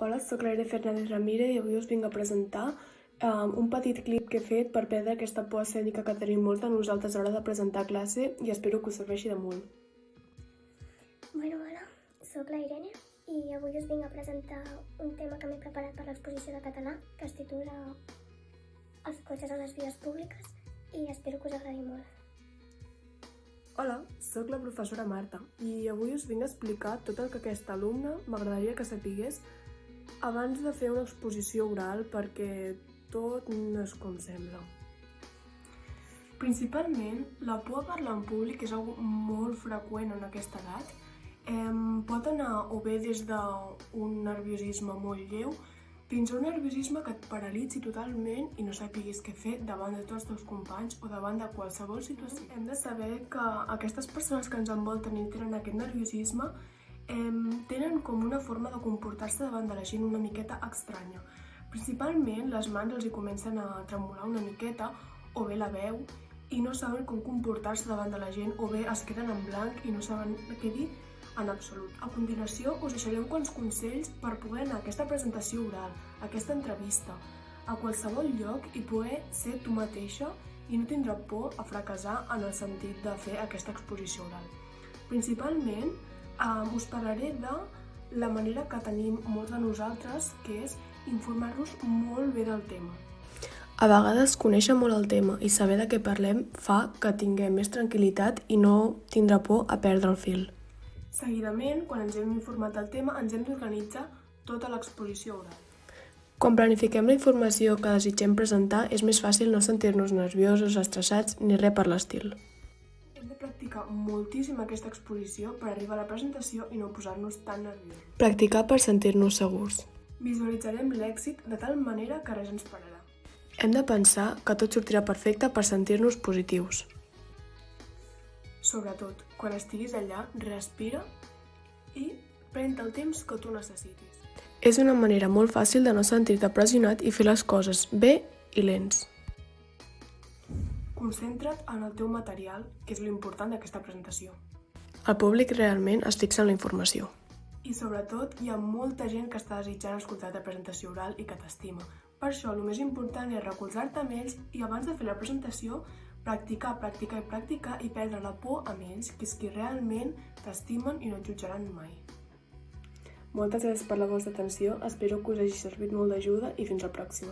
Hola, soc l'Aire Fernández Ramírez i avui us vinc a presentar un petit clip que he fet per perdre aquesta por escènica que tenim molts de nosaltres a l'hora de presentar classe i espero que us serveixi de molt. Hola, soc la Irene i avui us vinc a presentar un tema que m'he preparat per l'exposició de català que es titula Els cotxes a les vies públiques i espero que us agradi molt. Hola, soc la professora Marta i avui us vinc a explicar tot el que aquesta alumna m'agradaria que sapigués abans de fer una exposició oral perquè tot no és com sembla. Principalment, la por a parlar en públic és algo molt freqüent en aquesta edat. Pot anar o bé des d'un nerviosisme molt lleu fins a un nerviosisme que et paralitzi totalment i no sapiguis què fer davant de tots els teus companys o davant de qualsevol situació. Hem de saber que aquestes persones que ens envolten i tenen aquest nerviosisme tenen com una forma de comportar-se davant de la gent una miqueta estranya. Principalment les mans els hi comencen a tremolar una miqueta o bé la veu i no saben com comportar-se davant de la gent o bé es queden en blanc i no saben què dir en absolut. A continuació us deixaré uns quants consells per poder anar a aquesta presentació oral, a aquesta entrevista, a qualsevol lloc i poder ser tu mateixa i no tindre por a fracassar en el sentit de fer aquesta exposició oral. Principalment us parlaré de la manera que tenim molts de nosaltres, que és informar-nos molt bé del tema. A vegades conèixer molt el tema i saber de què parlem fa que tinguem més tranquil·litat i no tindre por a perdre el fil. Seguidament, quan ens hem informat del tema, ens hem d'organitzar tota l'exposició oral. Quan planifiquem la informació que desitgem presentar, és més fàcil no sentir-nos nerviosos, estressats ni res per l'estil. Hem de practicar moltíssim aquesta exposició per arribar a la presentació i no posar-nos tan nerviosos. Practicar per sentir-nos segurs. Visualitzarem l'èxit de tal manera que res ens pararà. Hem de pensar que tot sortirà perfecte per sentir-nos positius. Sobretot, quan estiguis allà, respira i pren-te el temps que tu necessitis. És una manera molt fàcil de no sentir-te pressionat i fer les coses bé i lents. Concentra't en el teu material, que és l'important d'aquesta presentació. El públic realment es fixa en la informació. I sobretot, hi ha molta gent que està desitjant escoltar la presentació oral i que t'estima. Per això, el més important és recolzar-te amb ells i abans de fer la presentació, practicar i perdre la por amb ells, que és qui realment t'estimen i no et jutjaran mai. Moltes gràcies per la vostra atenció, espero que us hagi servit molt d'ajuda i fins la pròxima.